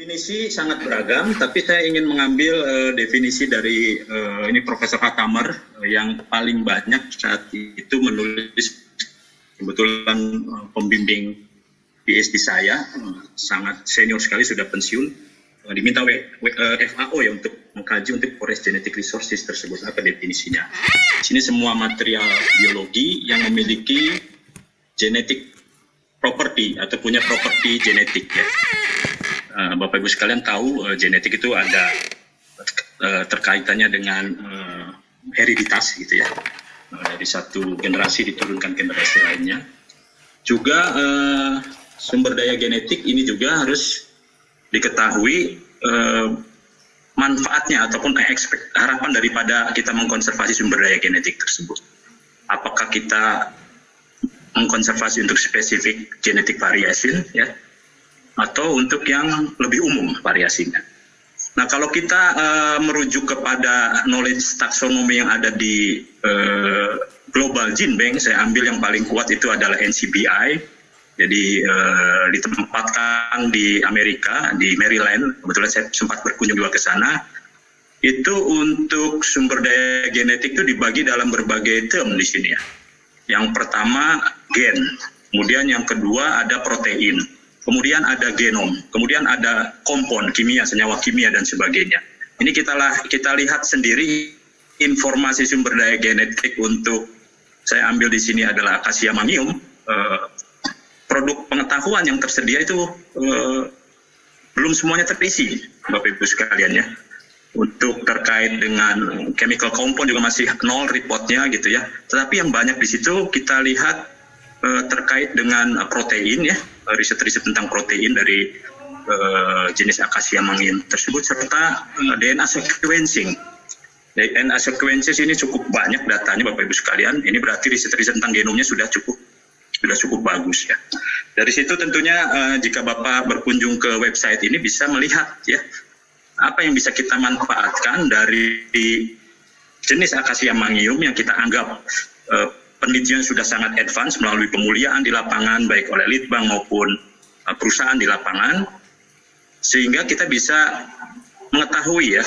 Definisi sangat beragam, tapi saya ingin mengambil definisi dari ini Profesor Hakamer yang paling banyak saat itu menulis. Kebetulan pembimbing PhD saya sangat senior sekali, sudah pensiun, diminta FAO ya untuk mengkaji untuk forest genetic resources tersebut, apa definisinya. Di sini semua material biologi yang memiliki genetic property atau punya properti genetik ya. Bapak Ibu sekalian tahu genetik itu ada terkaitannya dengan hereditas gitu ya, dari satu generasi diturunkan generasi lainnya. Juga sumber daya genetik ini juga harus diketahui manfaatnya ataupun harapan daripada kita mengkonservasi sumber daya genetik tersebut. Apakah kita mengkonservasi untuk spesifik genetic variation ya, atau untuk yang lebih umum variasinya. Nah, kalau kita merujuk kepada knowledge taksonomi yang ada di Global Gene Bank, saya ambil yang paling kuat itu adalah NCBI. Jadi ditempatkan di Amerika, di Maryland. Kebetulan saya sempat berkunjung juga ke sana. Itu untuk sumber daya genetik itu dibagi dalam berbagai term di sini ya. Yang pertama gen, kemudian yang kedua ada protein, kemudian ada genom, kemudian ada kompon kimia, senyawa kimia dan sebagainya. Ini kita lihat sendiri informasi sumber daya genetik untuk saya ambil di sini adalah Acacia mangium. Produk pengetahuan yang tersedia itu belum semuanya terisi, Bapak Ibu sekalian ya. Untuk terkait dengan chemical compound juga masih nol reportnya gitu ya. Tetapi yang banyak di situ kita lihat terkait dengan protein ya, riset-riset tentang protein dari jenis Acacia mangium tersebut, serta DNA sequencing. DNA sequences ini cukup banyak datanya Bapak Ibu sekalian. Ini berarti riset-riset tentang genomnya sudah cukup bagus ya. Dari situ tentunya jika Bapak berkunjung ke website ini bisa melihat ya apa yang bisa kita manfaatkan dari jenis Acacia mangium yang kita anggap penelitian sudah sangat advance melalui pemuliaan di lapangan baik oleh litbang maupun perusahaan di lapangan, sehingga kita bisa mengetahui ya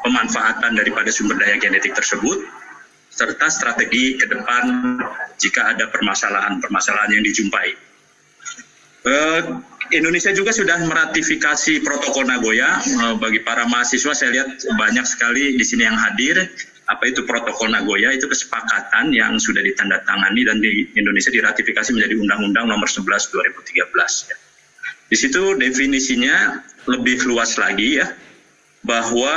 pemanfaatan daripada sumber daya genetik tersebut serta strategi ke depan jika ada permasalahan yang dijumpai. Indonesia juga sudah meratifikasi Protokol Nagoya. Bagi para mahasiswa saya lihat banyak sekali di sini yang hadir. Apa itu Protokol Nagoya? Itu kesepakatan yang sudah ditandatangani dan di Indonesia diratifikasi menjadi Undang-Undang Nomor 11 2013. Ya. Di situ definisinya lebih luas lagi ya, bahwa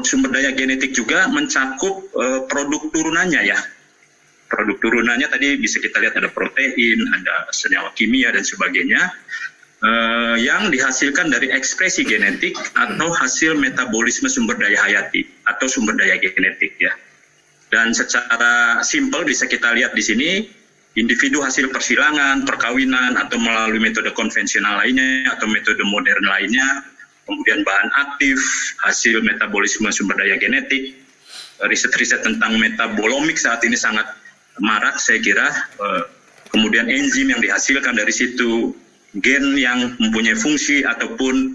sumber daya genetik juga mencakup produk turunannya ya. Produk turunannya tadi bisa kita lihat ada protein, ada senyawa kimia dan sebagainya yang dihasilkan dari ekspresi genetik atau hasil metabolisme sumber daya hayati atau sumber daya genetik ya. Dan secara simpel bisa kita lihat di sini individu hasil persilangan, perkawinan atau melalui metode konvensional lainnya atau metode modern lainnya, kemudian bahan aktif, hasil metabolisme sumber daya genetik, riset-riset tentang metabolomik saat ini sangat marak saya kira, kemudian enzim yang dihasilkan dari situ, gen yang mempunyai fungsi ataupun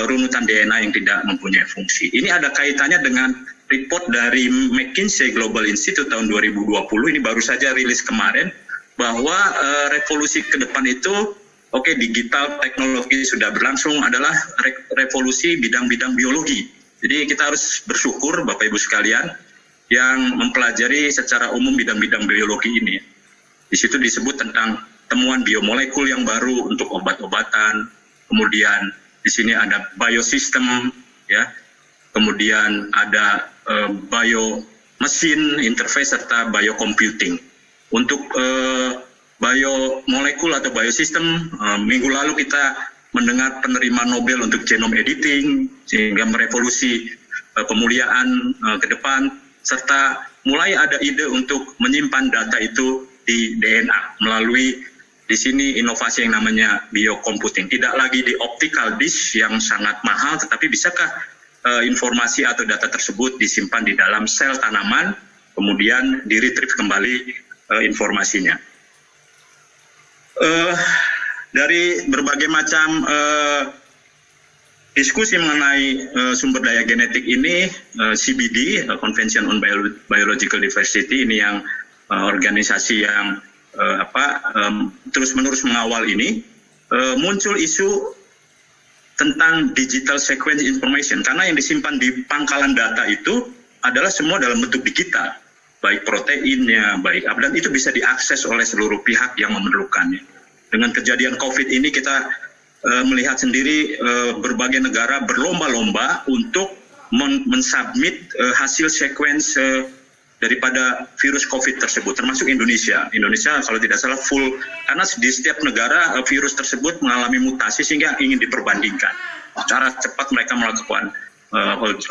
runutan DNA yang tidak mempunyai fungsi. Ini ada kaitannya dengan report dari McKinsey Global Institute tahun 2020, ini baru saja rilis kemarin, bahwa revolusi ke depan itu, digital teknologi sudah berlangsung adalah revolusi bidang-bidang biologi. Jadi kita harus bersyukur Bapak Ibu sekalian yang mempelajari secara umum bidang-bidang biologi ini. Di situ disebut tentang temuan biomolekul yang baru untuk obat-obatan, kemudian di sini ada biosistem, ya, kemudian ada biomesin interface serta biocomputing. Untuk biomolekul atau biosistem, minggu lalu kita mendengar penerima Nobel untuk genome editing, sehingga merevolusi pemuliaan ke depan, serta mulai ada ide untuk menyimpan data itu di DNA melalui di sini inovasi yang namanya biocomputing. Tidak lagi di optical disk yang sangat mahal, tetapi bisakah informasi atau data tersebut disimpan di dalam sel tanaman, kemudian di-retrieve kembali informasinya. dari berbagai macam diskusi mengenai sumber daya genetik ini, CBD, Convention on Biological Diversity, ini yang organisasi yang terus-menerus mengawal ini, muncul isu tentang digital sequence information, karena yang disimpan di pangkalan data itu adalah semua dalam bentuk digital, baik proteinnya, baik dan itu bisa diakses oleh seluruh pihak yang memerlukannya. Dengan kejadian COVID ini kita melihat sendiri berbagai negara berlomba-lomba untuk mensubmit hasil sequence daripada virus COVID tersebut, termasuk Indonesia. Indonesia kalau tidak salah full, karena di setiap negara virus tersebut mengalami mutasi sehingga ingin diperbandingkan. Secara cepat mereka melakukan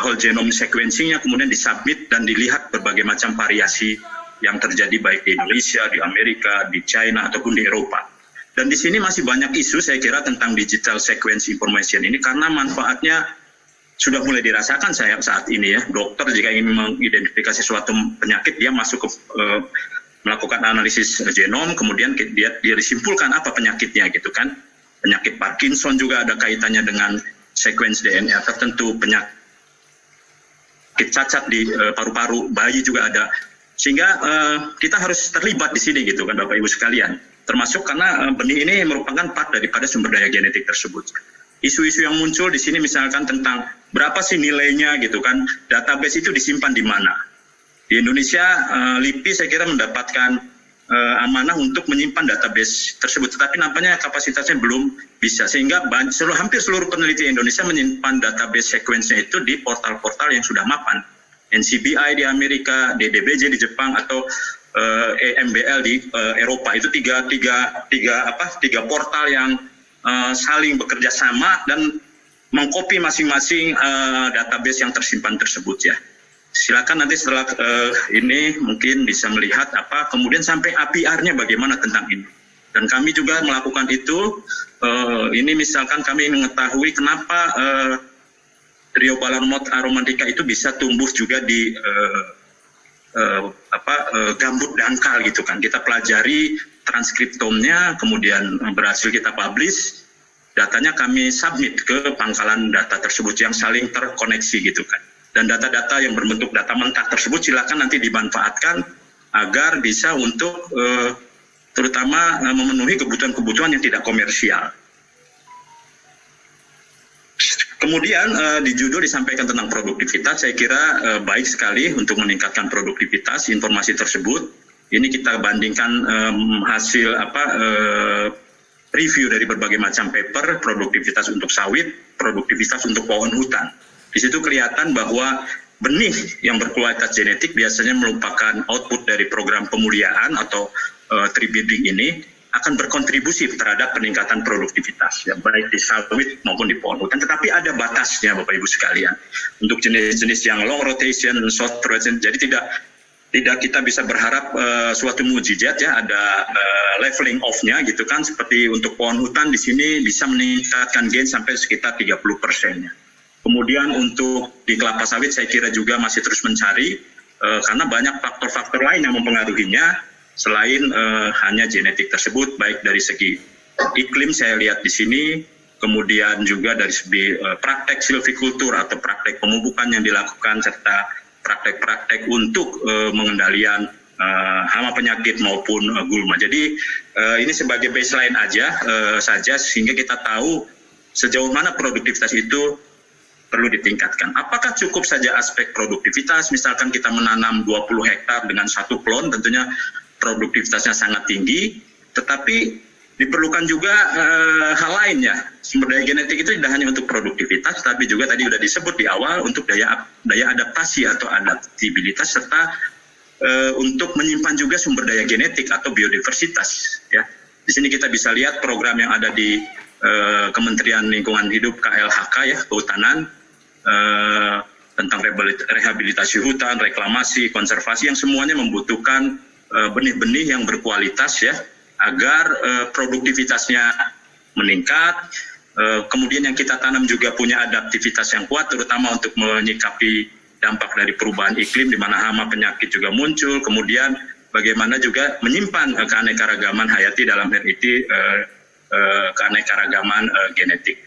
whole genome sequencing-nya, kemudian disubmit dan dilihat berbagai macam variasi yang terjadi baik di Indonesia, di Amerika, di China, ataupun di Eropa. Dan di sini masih banyak isu saya kira tentang digital sequence information ini, karena manfaatnya sudah mulai dirasakan saya saat ini ya. Dokter jika ingin mengidentifikasi suatu penyakit, dia masuk ke melakukan analisis genom, kemudian dia disimpulkan apa penyakitnya gitu kan. Penyakit Parkinson juga ada kaitannya dengan sequence DNA tertentu, penyakit cacat di paru-paru bayi juga ada. Sehingga kita harus terlibat di sini gitu kan Bapak Ibu sekalian. Termasuk karena benih ini merupakan part daripada sumber daya genetik tersebut. Isu-isu yang muncul di sini misalkan tentang berapa sih nilainya gitu kan, database itu disimpan di mana. Di Indonesia, LIPI saya kira mendapatkan amanah untuk menyimpan database tersebut, tetapi nampaknya kapasitasnya belum bisa, sehingga hampir seluruh peneliti Indonesia menyimpan database sequence-nya itu di portal-portal yang sudah mapan. NCBI di Amerika, DDBJ di Jepang, atau EMBL di Eropa. Itu tiga portal yang saling bekerja sama dan mengcopy masing-masing database yang tersimpan tersebut ya. Silakan nanti setelah ini mungkin bisa melihat kemudian sampai APR-nya bagaimana tentang ini. Dan kami juga melakukan itu. Ini misalkan kami mengetahui kenapa Triobalanomonas aromatica itu bisa tumbuh juga di gambut dangkal gitu kan. Kita pelajari transkriptomnya, kemudian berhasil kita publish, datanya kami submit ke pangkalan data tersebut yang saling terkoneksi gitu kan. Dan data-data yang berbentuk data mentah tersebut silakan nanti dimanfaatkan agar bisa untuk terutama memenuhi kebutuhan-kebutuhan yang tidak komersial. Kemudian di judul disampaikan tentang produktivitas, saya kira baik sekali untuk meningkatkan produktivitas informasi tersebut. Ini kita bandingkan hasil review dari berbagai macam paper, produktivitas untuk sawit, produktivitas untuk pohon hutan. Di situ kelihatan bahwa benih yang berkualitas genetik biasanya merupakan output dari program pemuliaan atau tree breeding ini akan berkontribusi terhadap peningkatan produktivitas, ya, baik di sawit maupun di pohon hutan. Tetapi ada batasnya, Bapak Ibu sekalian. Untuk jenis-jenis yang long rotation, short rotation, jadi tidak kita bisa berharap suatu mukjizat ya, ada leveling off-nya gitu kan. Seperti untuk pohon hutan di sini bisa meningkatkan gain sampai sekitar 30%-nya. Kemudian untuk di kelapa sawit saya kira juga masih terus mencari karena banyak faktor-faktor lain yang mempengaruhinya. Selain hanya genetik tersebut, baik dari segi iklim saya lihat di sini, kemudian juga dari segi praktek silvikultur atau praktek pemupukan yang dilakukan, serta praktek-praktek untuk pengendalian hama penyakit maupun gulma. Jadi ini sebagai baseline saja sehingga kita tahu sejauh mana produktivitas itu perlu ditingkatkan. Apakah cukup saja aspek produktivitas, misalkan kita menanam 20 hektar dengan satu klon, tentunya produktivitasnya sangat tinggi, tetapi diperlukan juga hal lain ya. Sumber daya genetik itu tidak hanya untuk produktivitas, tapi juga tadi sudah disebut di awal untuk daya adaptasi atau adaptabilitas, serta untuk menyimpan juga sumber daya genetik atau biodiversitas. Ya, di sini kita bisa lihat program yang ada di Kementerian Lingkungan Hidup KLHK ya, Kehutanan, tentang rehabilitasi hutan, reklamasi, konservasi, yang semuanya membutuhkan benih-benih yang berkualitas ya, agar produktivitasnya meningkat. Kemudian yang kita tanam juga punya adaptivitas yang kuat, terutama untuk menyikapi dampak dari perubahan iklim di mana hama penyakit juga muncul. Kemudian bagaimana juga menyimpan keanekaragaman hayati, dalam hal ini keanekaragaman genetik.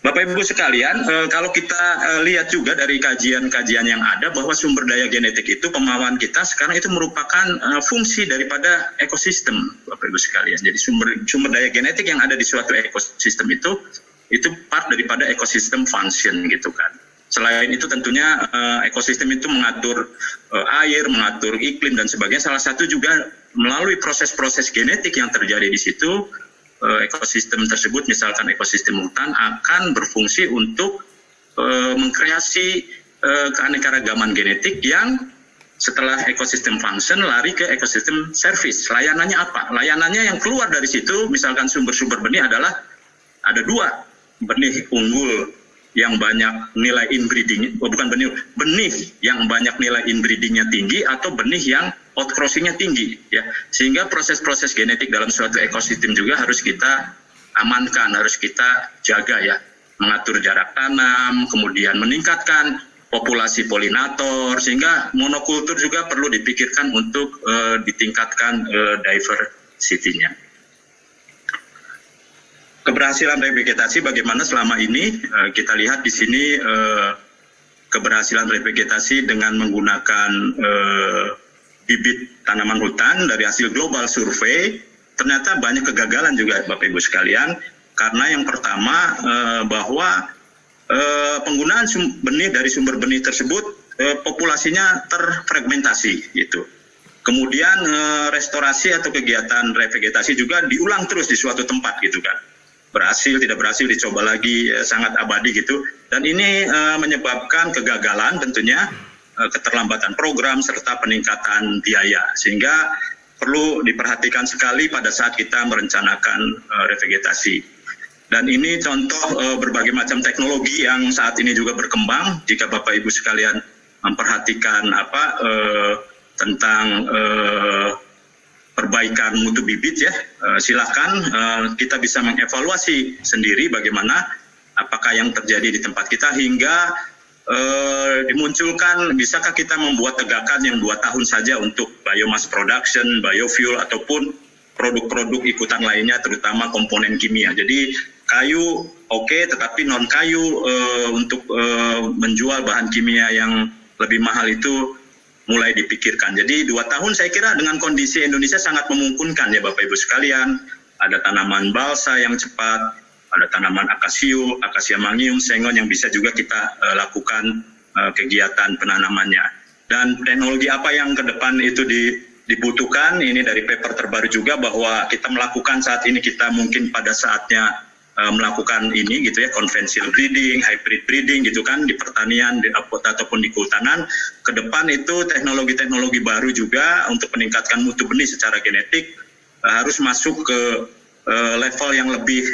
Bapak Ibu sekalian, kalau kita lihat juga dari kajian-kajian yang ada bahwa sumber daya genetik itu, pemahaman kita sekarang itu merupakan fungsi daripada ekosistem, Bapak Ibu sekalian. Jadi sumber daya genetik yang ada di suatu ekosistem itu part daripada ekosistem function gitu kan. Selain itu tentunya ekosistem itu mengatur air, mengatur iklim dan sebagainya. Salah satu juga melalui proses-proses genetik yang terjadi di situ, ekosistem tersebut, misalkan ekosistem hutan, akan berfungsi untuk mengkreasi keanekaragaman genetik yang setelah ekosistem function lari ke ekosistem service. Layanannya apa? Layanannya yang keluar dari situ, misalkan sumber-sumber benih adalah ada 2, benih unggul yang banyak nilai inbreeding, benih yang banyak nilai inbreedingnya tinggi, atau benih yang outcrossingnya tinggi, ya. Sehingga proses-proses genetik dalam suatu ekosistem juga harus kita amankan, harus kita jaga, ya. Mengatur jarak tanam, kemudian meningkatkan populasi polinator, sehingga monokultur juga perlu dipikirkan untuk ditingkatkan diversity-nya. Keberhasilan revegetasi bagaimana selama ini? Kita lihat di sini keberhasilan revegetasi dengan menggunakan bibit tanaman hutan dari hasil global survei. Ternyata banyak kegagalan juga Bapak Ibu sekalian, karena yang pertama bahwa penggunaan benih dari sumber benih tersebut populasinya terfragmentasi gitu. Kemudian restorasi atau kegiatan revegetasi juga diulang terus di suatu tempat gitu kan. Berhasil, tidak berhasil, dicoba lagi, sangat abadi gitu. Dan ini menyebabkan kegagalan tentunya, keterlambatan program serta peningkatan biaya. Sehingga perlu diperhatikan sekali pada saat kita merencanakan revegetasi. Dan ini contoh berbagai macam teknologi yang saat ini juga berkembang. Jika Bapak Ibu sekalian memperhatikan tentang perbaikan mutu bibit, ya, silakan kita bisa mengevaluasi sendiri bagaimana apakah yang terjadi di tempat kita, hingga dimunculkan bisakah kita membuat tegakan yang 2 tahun saja untuk biomass production, biofuel, ataupun produk-produk ikutan lainnya, terutama komponen kimia. Jadi kayu oke, tetapi non kayu untuk menjual bahan kimia yang lebih mahal itu mulai dipikirkan. Jadi 2 tahun saya kira dengan kondisi Indonesia sangat memungkinkan, ya Bapak Ibu sekalian. Ada tanaman balsa yang cepat, ada tanaman akasia mangium, sengon yang bisa juga kita lakukan kegiatan penanamannya. Dan teknologi apa yang ke depan itu dibutuhkan, ini dari paper terbaru juga, bahwa kita melakukan saat ini, kita mungkin pada saatnya melakukan ini gitu ya, conventional breeding, hybrid breeding gitu kan, di pertanian ataupun di kehutanan. Ke depan itu teknologi-teknologi baru juga untuk meningkatkan mutu benih secara genetik harus masuk ke level yang lebih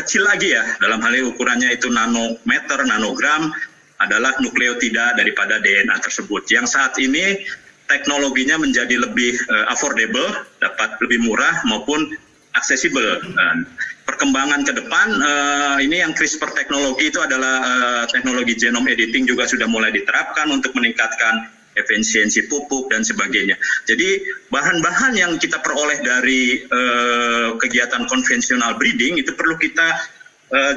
kecil lagi, ya. Dalam hal ini ukurannya itu nanometer, nanogram adalah nukleotida daripada DNA tersebut. Yang saat ini teknologinya menjadi lebih affordable, dapat lebih murah maupun aksesibel. Perkembangan ke depan ini yang CRISPR teknologi itu adalah teknologi genome editing juga sudah mulai diterapkan untuk meningkatkan efisiensi pupuk dan sebagainya. Jadi bahan-bahan yang kita peroleh dari kegiatan konvensional breeding itu perlu kita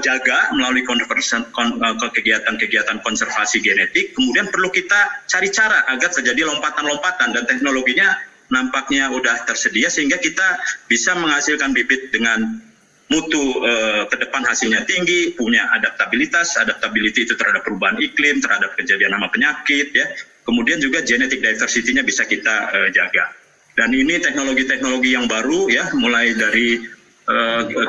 jaga melalui kegiatan konservasi genetik. Kemudian perlu kita cari cara agar terjadi lompatan-lompatan, dan teknologinya nampaknya udah tersedia sehingga kita bisa menghasilkan bibit dengan mutu ke depan hasilnya tinggi, punya adaptability itu terhadap perubahan iklim, terhadap kejadian hama penyakit, ya. Kemudian juga genetic diversity-nya bisa kita jaga. Dan ini teknologi-teknologi yang baru, ya, mulai dari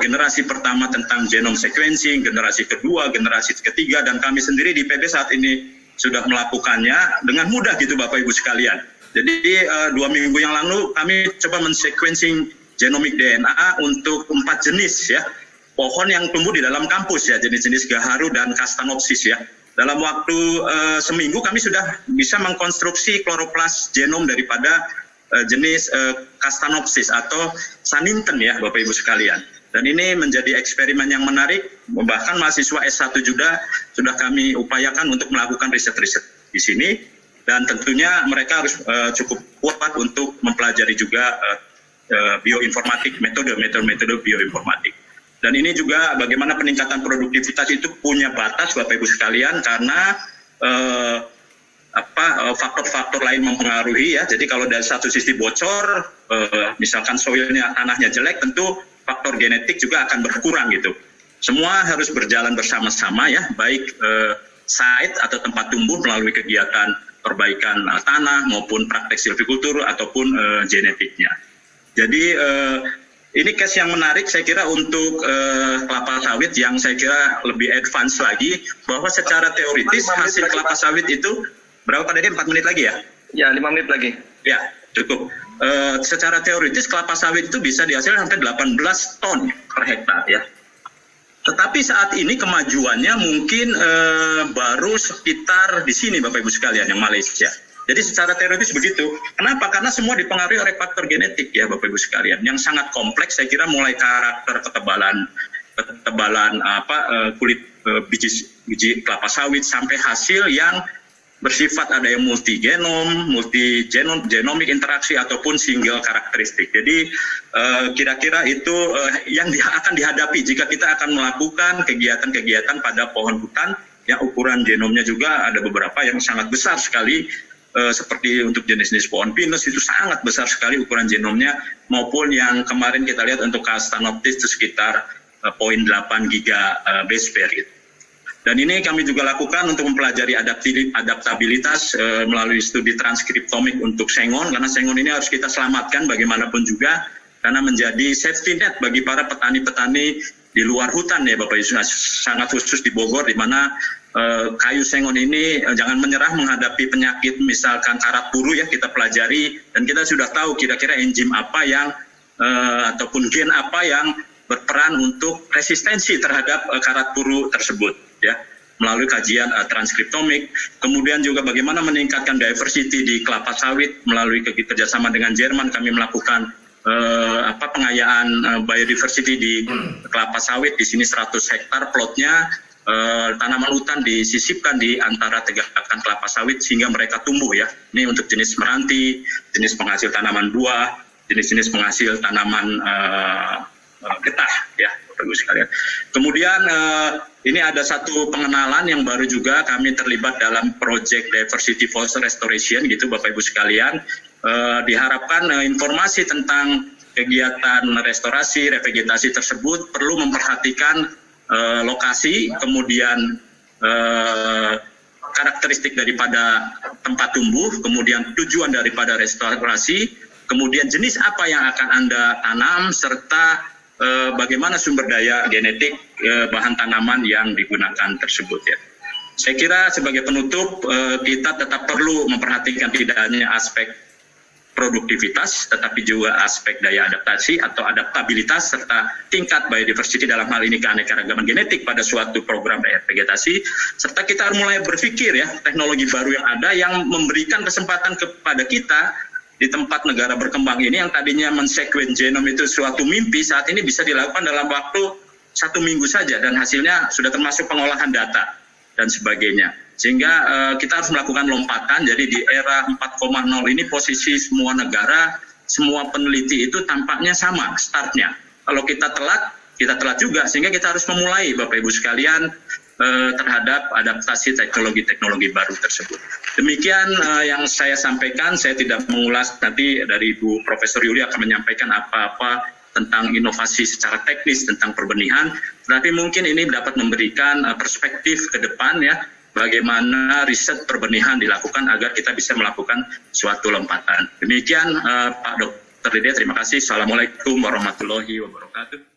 generasi pertama tentang genome sequencing, generasi kedua, generasi ketiga, dan kami sendiri di PB saat ini sudah melakukannya dengan mudah gitu Bapak Ibu sekalian. Jadi 2 minggu yang lalu kami coba men-sequencing genomic DNA untuk 4 jenis, ya, pohon yang tumbuh di dalam kampus, ya, jenis-jenis gaharu dan castanopsis, ya. Dalam waktu seminggu kami sudah bisa mengkonstruksi kloroplas genom daripada jenis castanopsis atau saninten, ya Bapak Ibu sekalian. Dan ini menjadi eksperimen yang menarik, bahkan mahasiswa S1 juga sudah kami upayakan untuk melakukan riset-riset di sini, dan tentunya mereka harus cukup kuat untuk mempelajari juga bioinformatik, metode bioinformatik. Dan ini juga bagaimana peningkatan produktivitas itu punya batas Bapak Ibu sekalian, karena faktor-faktor lain mempengaruhi ya. Jadi kalau dari satu sisi bocor, misalkan soilnya, tanahnya jelek, tentu faktor genetik juga akan berkurang gitu. Semua harus berjalan bersama-sama ya, baik site atau tempat tumbuh melalui kegiatan perbaikan tanah maupun praktek silvikultur ataupun genetiknya. Jadi ini case yang menarik saya kira untuk kelapa sawit yang saya kira lebih advance lagi, bahwa secara teoritis hasil kelapa sawit itu berapa Pak Dede? 4 menit lagi ya? Ya, 5 menit lagi. Ya, cukup. Secara teoritis kelapa sawit itu bisa dihasilkan sampai 18 ton per hektar ya. Tetapi saat ini kemajuannya mungkin baru sekitar di sini Bapak Ibu sekalian, yang Malaysia. Jadi secara teoritis begitu. Kenapa? Karena semua dipengaruhi oleh faktor genetik ya Bapak Ibu sekalian, yang sangat kompleks. Saya kira mulai karakter ketebalan kulit biji kelapa sawit sampai hasil yang bersifat ada yang multigenomic interaksi ataupun single karakteristik. Jadi kira-kira itu yang akan dihadapi jika kita akan melakukan kegiatan-kegiatan pada pohon hutan yang ukuran genomnya juga ada beberapa yang sangat besar sekali. Seperti untuk jenis-jenis pohon pinus itu sangat besar sekali ukuran genomnya, maupun yang kemarin kita lihat untuk Castanopsis itu sekitar 0,8 giga base pair gitu. Dan ini kami juga lakukan untuk mempelajari adaptabilitas melalui studi transkriptomik untuk sengon, karena sengon ini harus kita selamatkan bagaimanapun juga, karena menjadi safety net bagi para petani-petani di luar hutan ya Bapak Ibu, sangat khusus di Bogor, di mana kayu sengon ini jangan menyerah menghadapi penyakit misalkan karat buru ya, kita pelajari dan kita sudah tahu kira-kira enzim apa yang ataupun gen apa yang berperan untuk resistensi terhadap karat buru tersebut ya, melalui kajian transkriptomik. Kemudian juga bagaimana meningkatkan diversity di kelapa sawit melalui kerjasama dengan Jerman, kami melakukan pengayaan biodiversity di kelapa sawit. Di sini 100 hektar plotnya, tanaman hutan disisipkan di antara tegakan kelapa sawit sehingga mereka tumbuh ya. Ini untuk jenis meranti, jenis penghasil tanaman buah, jenis-jenis penghasil tanaman getah ya Bapak Ibu sekalian. Kemudian ini ada satu pengenalan yang baru juga, kami terlibat dalam project Diversity Forest Restoration gitu Bapak Ibu sekalian. Diharapkan informasi tentang kegiatan restorasi, revegetasi tersebut perlu memperhatikan lokasi, kemudian karakteristik daripada tempat tumbuh, kemudian tujuan daripada restorasi, kemudian jenis apa yang akan Anda tanam, serta bagaimana sumber daya genetik bahan tanaman yang digunakan tersebut ya. Saya kira sebagai penutup kita tetap perlu memperhatikan tidak hanya aspek produktivitas, tetapi juga aspek daya adaptasi atau adaptabilitas serta tingkat biodiversity, dalam hal ini keanekaragaman genetik pada suatu program vegetasi, serta kita harus mulai berpikir ya teknologi baru yang ada yang memberikan kesempatan kepada kita di tempat negara berkembang ini yang tadinya mensekuen genom itu suatu mimpi, saat ini bisa dilakukan dalam waktu 1 minggu saja dan hasilnya sudah termasuk pengolahan data dan sebagainya. Sehingga kita harus melakukan lompatan. Jadi di era 4.0 ini posisi semua negara, semua peneliti itu tampaknya sama startnya. Kalau kita telat juga, sehingga kita harus memulai Bapak Ibu sekalian terhadap adaptasi teknologi-teknologi baru tersebut. Demikian yang saya sampaikan. Saya tidak mengulas, nanti dari Ibu Profesor Yuli akan menyampaikan apa-apa tentang inovasi secara teknis tentang perbenihan, tapi mungkin ini dapat memberikan perspektif ke depan ya, bagaimana riset perbenihan dilakukan agar kita bisa melakukan suatu lompatan. Demikian Pak Dr. Dede, terima kasih. Assalamualaikum warahmatullahi wabarakatuh.